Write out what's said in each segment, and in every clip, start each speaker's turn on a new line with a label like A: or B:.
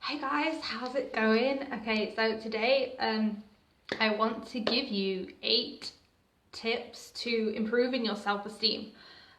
A: Hey guys, how's it going? Okay, so today I want to give you 8 tips to improving your self-esteem.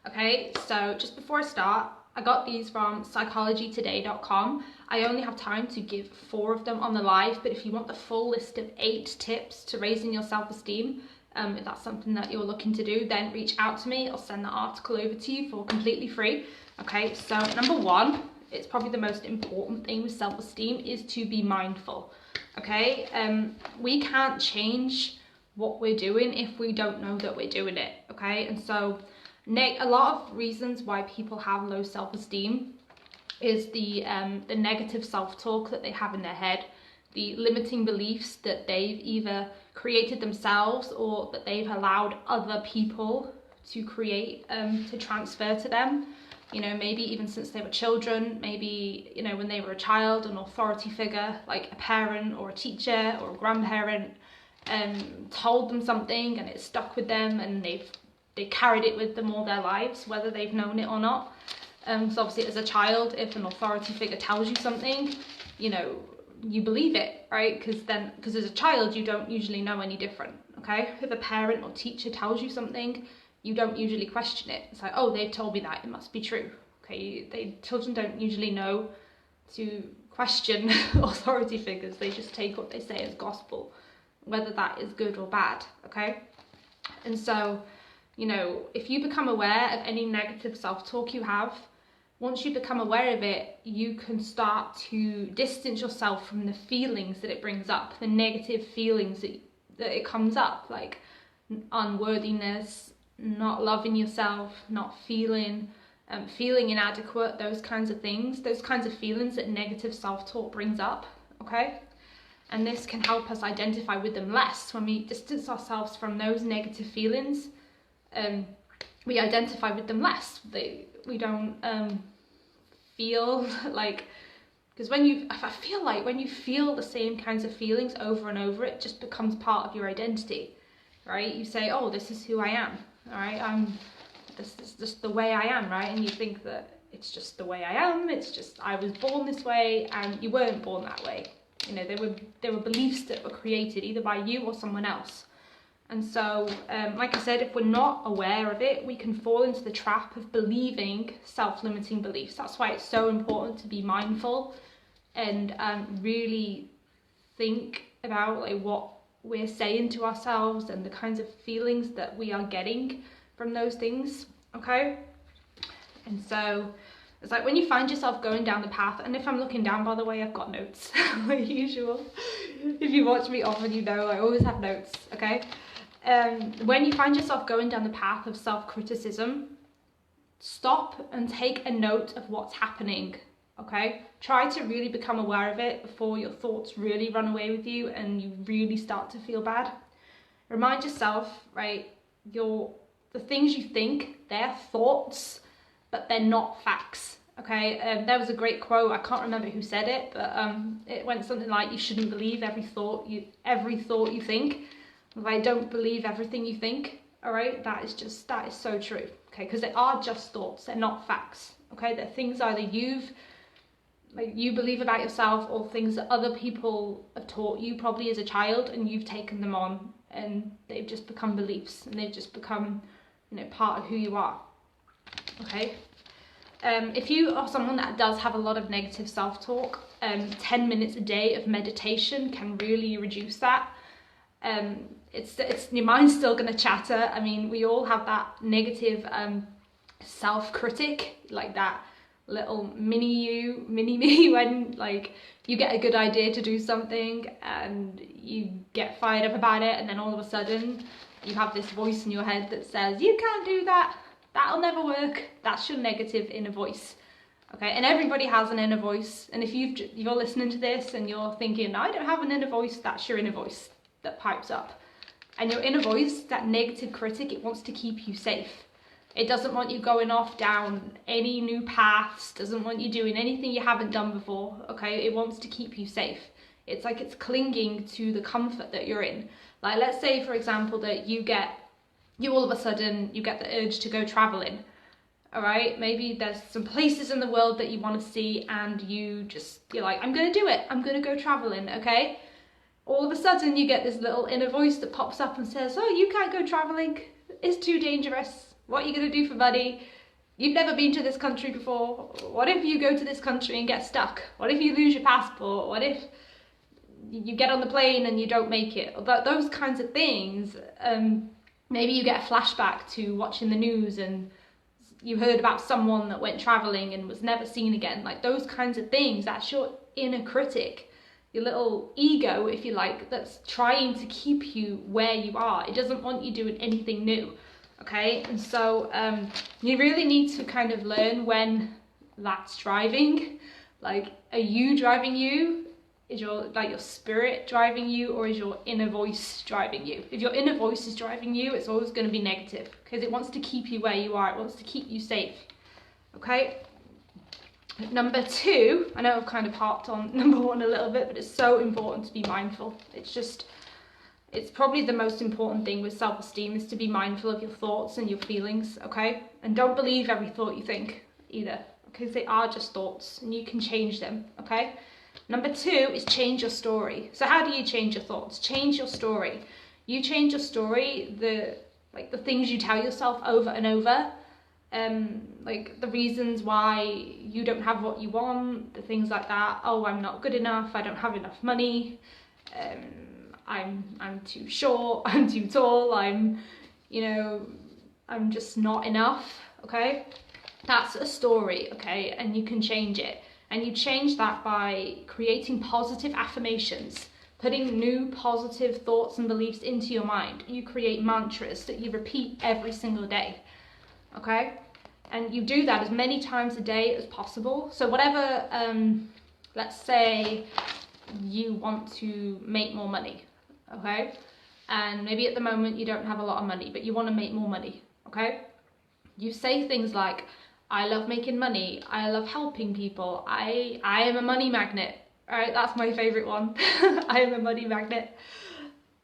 A: Okay, so just before I start, I got these from psychologytoday.com. I only have time to give 4 of them on the live, but if you want the full list of 8 tips to raising your self-esteem, if that's something that you're looking to do, then reach out to me. I'll send the article over to you for completely free. Okay, so number 1, it's probably the most important thing with self-esteem, is to be mindful. Okay, we can't change what we're doing if we don't know that we're doing it. Okay, and so a lot of reasons why people have low self-esteem is the negative self-talk that they have in their head, the limiting beliefs that they've either created themselves or that they've allowed other people to create, to transfer to them. You know, maybe even since they were children, maybe, you know, when they were a child, an authority figure like a parent or a teacher or a grandparent told them something and it stuck with them, and they carried it with them all their lives, whether they've known it or not. So obviously as a child, if an authority figure tells you something, you know, you believe it, right? Because as a child, you don't usually know any different, okay? If a parent or teacher tells you something, you don't usually question it. It's like, oh, they've told me that, it must be true. Okay, children don't usually know to question authority figures. They just take what they say as gospel, whether that is good or bad, okay? And so, you know, if you become aware of any negative self-talk you have, once you become aware of it, you can start to distance yourself from the feelings that it brings up, the negative feelings that it comes up, like unworthiness, not loving yourself, not feeling inadequate, those kinds of things, those kinds of feelings that negative self-talk brings up, okay? And this can help us identify with them less. When we distance ourselves from those negative feelings, we identify with them less. We don't feel like, because I feel like when you feel the same kinds of feelings over and over, it just becomes part of your identity, right? You say, oh, this is who I am. All right, this is just the way I am, right? And you think that it's just the way I am, it's just I was born this way, and you weren't born that way. You know, there were beliefs that were created either by you or someone else. And so, like I said, if we're not aware of it, we can fall into the trap of believing self-limiting beliefs. That's why it's so important to be mindful and really think about like what we're saying to ourselves and the kinds of feelings that we are getting from those things, okay? And so it's like when you find yourself going down the path, and if I'm looking down, by the way, I've got notes like usual. If you watch me often, you know I always have notes, okay? When you find yourself going down the path of self-criticism, stop and take a note of what's happening. Okay, try to really become aware of it before your thoughts really run away with you and you really start to feel bad. Remind yourself, right, the things you think, they're thoughts, but they're not facts. Okay, there was a great quote, I can't remember who said it, but it went something like, you shouldn't believe every thought you think. Like, don't believe everything you think. All right, that is so true. Okay, because they are just thoughts, they're not facts. Okay, they're things either you believe about yourself, or things that other people have taught you probably as a child, and you've taken them on and they've just become beliefs, and they've just become, you know, part of who you are. Okay, if you are someone that does have a lot of negative self-talk, 10 minutes a day of meditation can really reduce that. It's your mind's still going to chatter. I mean, we all have that negative self-critic, like that little mini me when like you get a good idea to do something and you get fired up about it, and then all of a sudden you have this voice in your head that says, you can't do that, that'll never work. That's your negative inner voice. Okay, and everybody has an inner voice, and if you're listening to this and you're thinking, I don't have an inner voice, that's your inner voice that pipes up. And your inner voice, that negative critic, it wants to keep you safe. It doesn't want you going off down any new paths, doesn't want you doing anything you haven't done before, okay? It wants to keep you safe. It's like it's clinging to the comfort that you're in. Like, let's say, for example, that you all of a sudden, you get the urge to go traveling, all right? Maybe there's some places in the world that you want to see and you're like, I'm going to do it. I'm going to go traveling, okay? All of a sudden you get this little inner voice that pops up and says, oh, you can't go traveling. It's too dangerous. What are you going to do for money? You've never been to this country before. What if you go to this country and get stuck? What if you lose your passport? What if you get on the plane and you don't make it? Those kinds of things. Maybe you get a flashback to watching the news and you heard about someone that went traveling and was never seen again. Like those kinds of things, that's your inner critic, your little ego, if you like, that's trying to keep you where you are. It doesn't want you doing anything new, okay? And so you really need to kind of learn when that's driving. Like, are you driving you? Is your spirit driving you, or is your inner voice driving you? If your inner voice is driving you, it's always going to be negative because it wants to keep you where you are. It wants to keep you safe, okay? Number 2, I know I've kind of harped on number 1 a little bit, but it's so important to be mindful. It's probably the most important thing with self-esteem, is to be mindful of your thoughts and your feelings, okay? And don't believe every thought you think either, because they are just thoughts and you can change them, okay? Number 2 is change your story. So how do you change your thoughts? Change your story. You change your story, the things you tell yourself over and over, like the reasons why you don't have what you want, the things like that. Oh, I'm not good enough, I don't have enough money, I'm too short, I'm too tall, I'm just not enough, okay? That's a story, okay? And you can change it. And you change that by creating positive affirmations, putting new positive thoughts and beliefs into your mind. You create mantras that you repeat every single day, okay? And you do that as many times a day as possible. So whatever, let's say you want to make more money, okay? And maybe at the moment you don't have a lot of money, but you want to make more money, okay? You say things like, I love making money, I love helping people, I am a money magnet, right? That's my favorite one. I am a money magnet.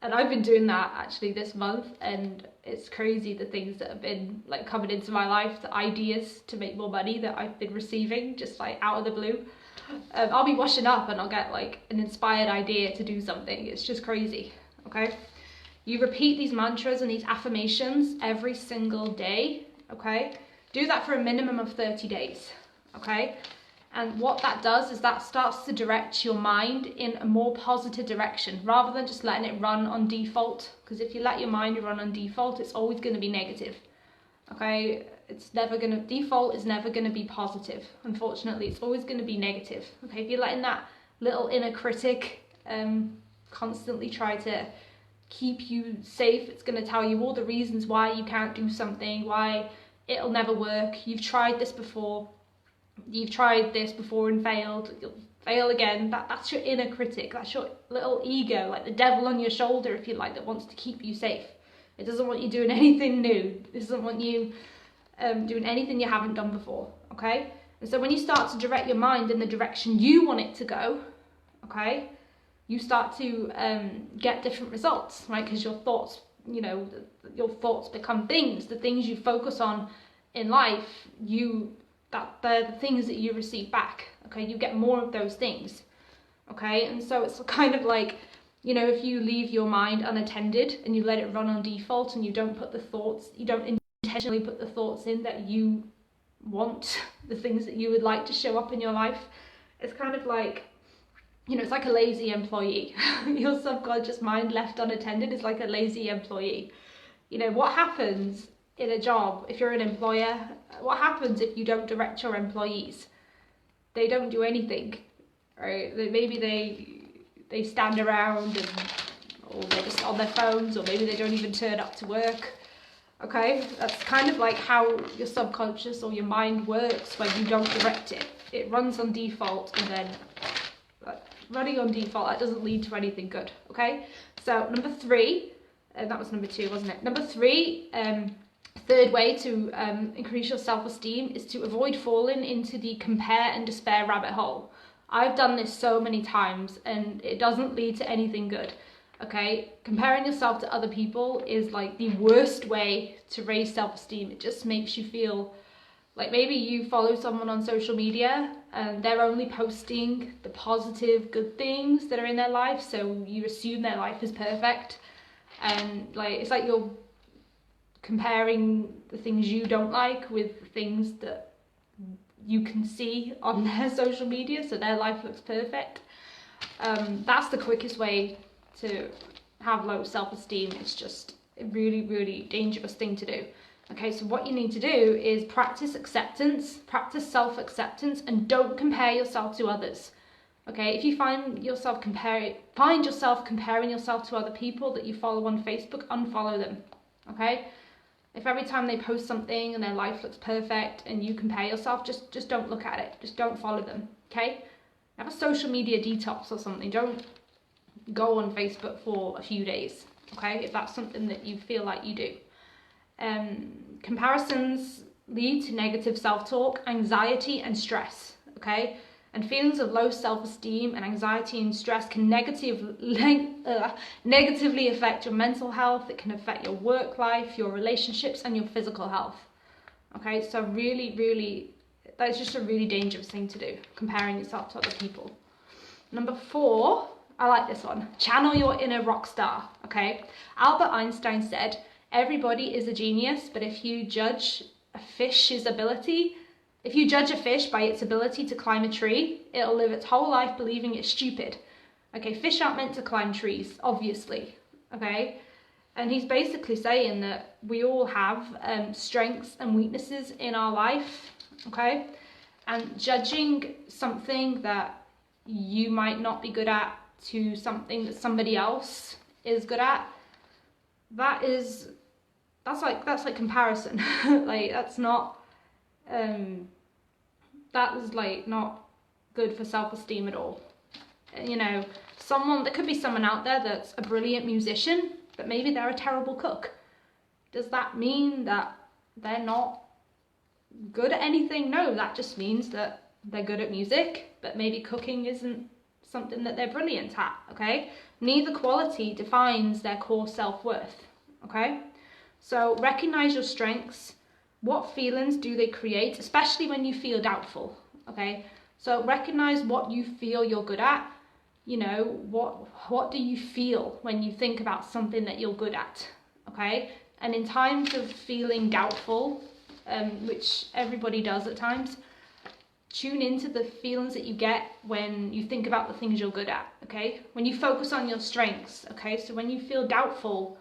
A: And I've been doing that actually this month, and it's crazy the things that have been like coming into my life, the ideas to make more money that I've been receiving just like out of the blue. I'll be washing up and I'll get like an inspired idea to do something. It's just crazy, okay? You repeat these mantras and these affirmations every single day, okay? Do that for a minimum of 30 days, okay? And what that does is that starts to direct your mind in a more positive direction rather than just letting it run on default. Because if you let your mind run on default, it's always going to be negative, okay? Default is never going to be positive. Unfortunately, it's always going to be negative, okay? If you're letting that little inner critic constantly try to keep you safe, it's going to tell you all the reasons why you can't do something, why it'll never work. You've tried this before and failed, you'll fail again. That's your inner critic, that's your little ego, like the devil on your shoulder, if you like, that wants to keep you safe. It doesn't want you doing anything new. It doesn't want you doing anything you haven't done before, okay? And so when you start to direct your mind in the direction you want it to go, okay, you start to get different results, right? Because your thoughts, your thoughts become things. The things you focus on in life, they're the things that you receive back, okay? You get more of those things, okay? And so it's kind of like, if you leave your mind unattended and you let it run on default and you don't intentionally put the thoughts in that you want, the things that you would like to show up in your life, it's kind of like, it's like a lazy employee. Your subconscious mind left unattended is like a lazy employee. What happens in a job, if you're an employer, what happens if you don't direct your employees? They don't do anything, right? Maybe they stand around or they're just on their phones, or maybe they don't even turn up to work, okay? That's kind of like how your subconscious or your mind works when you don't direct it. It runs on default, and then running on default, that doesn't lead to anything good, okay? So number 3, that was number 2, wasn't it? Number 3, third way to increase your self-esteem is to avoid falling into the compare and despair rabbit hole. I've done this so many times and it doesn't lead to anything good, okay? Comparing yourself to other people is like the worst way to raise self-esteem. It just makes you feel Like maybe you follow someone on social media and they're only posting the positive, good things that are in their life, so you assume their life is perfect. And like it's like you're comparing the things you don't like with the things that you can see on their social media, so their life looks perfect. That's the quickest way to have low self-esteem. It's just a really, really dangerous thing to do. Okay, so what you need to do is practice acceptance, practice self-acceptance, and don't compare yourself to others. Okay, if you find yourself comparing yourself to other people that you follow on Facebook, unfollow them. Okay, if every time they post something and their life looks perfect and you compare yourself, just don't look at it. Just don't follow them. Okay, have a social media detox or something. Don't go on Facebook for a few days. Okay, if that's something that you feel like you do. Comparisons lead to negative self-talk, anxiety and stress. Okay, and feelings of low self-esteem and anxiety and stress can negatively affect your mental health. It can affect your work life, your relationships and your physical health. Okay, so really, that's just a really dangerous thing to do, comparing yourself to other people. Number 4, I like this one. Channel your inner rock star. Okay, Albert Einstein said, everybody is a genius, but if you judge a fish by its ability to climb a tree, it'll live its whole life believing it's stupid. Okay, fish aren't meant to climb trees, obviously. Okay, and he's basically saying that we all have strengths and weaknesses in our life. Okay, and judging something that you might not be good at to something that somebody else is good at, that's like comparison. Like that's not that is like not good for self-esteem at all. You know, there could be someone out there that's a brilliant musician, but maybe they're a terrible cook. Does that mean that they're not good at anything? No, that just means that they're good at music, but maybe cooking isn't something that they're brilliant at. Okay, neither quality defines their core self-worth. Okay, so recognize your strengths. What feelings do they create, especially when you feel doubtful? Okay, so recognize what you feel you're good at. You know, what do you feel when you think about something that you're good at? Okay, and in times of feeling doubtful, which everybody does at times, tune into the feelings that you get when you think about the things you're good at. Okay, when you focus on your strengths. Okay, so when you feel doubtful,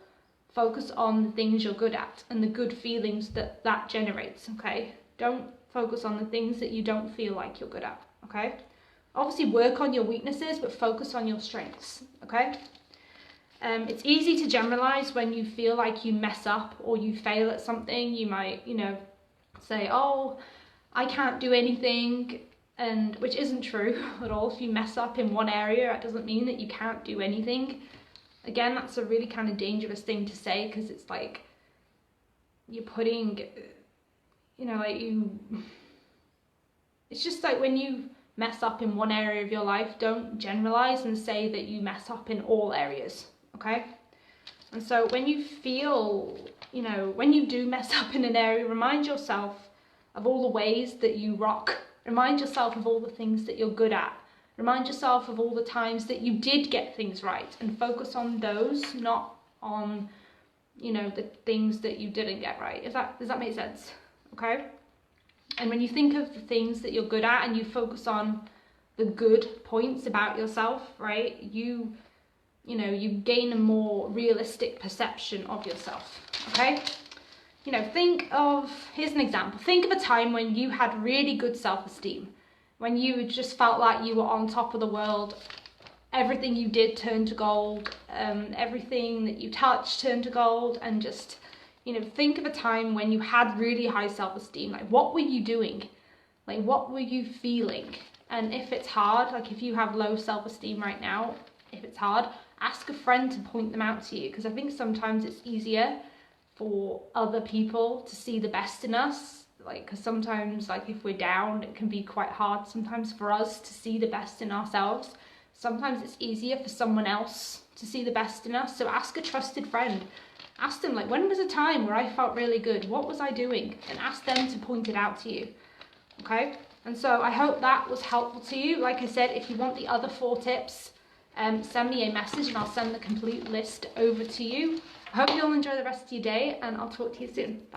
A: focus on the things you're good at and the good feelings that generates. Okay, don't focus on the things that you don't feel like you're good at. Okay, obviously work on your weaknesses, but focus on your strengths. Okay, it's easy to generalize when you feel like you mess up or you fail at something. You might, say, oh, I can't do anything, and which isn't true at all. If you mess up in one area, that doesn't mean that you can't do anything. Again, that's a really kind of dangerous thing to say, because it's like you're putting, it's just like when you mess up in one area of your life, don't generalize and say that you mess up in all areas. Okay, and so when you feel, when you do mess up in an area, remind yourself of all the ways that you rock. Remind yourself of all the things that you're good at. Remind yourself of all the times that you did get things right, and focus on those, not on, the things that you didn't get right. Does that make sense? Okay? And when you think of the things that you're good at and you focus on the good points about yourself, right, you gain a more realistic perception of yourself. Okay? Here's an example. Think of a time when you had really good self-esteem, when you just felt like you were on top of the world. Everything you did turned to gold, everything that you touched turned to gold, and just, think of a time when you had really high self-esteem. Like, what were you doing? Like, what were you feeling? And if it's hard, like if you have low self-esteem right now, if it's hard, ask a friend to point them out to you, because I think sometimes it's easier for other people to see the best in us, because sometimes, if we're down, it can be quite hard sometimes for us to see the best in ourselves. Sometimes it's easier for someone else to see the best in us. So ask a trusted friend, Ask them, like, when was a time where I felt really good? What was I doing? And ask them to point it out to you, okay? And so I hope that was helpful to you. Like I said, if you want the other 4 tips, send me a message and I'll send the complete list over to you. I hope you'll enjoy the rest of your day, and I'll talk to you soon. Bye.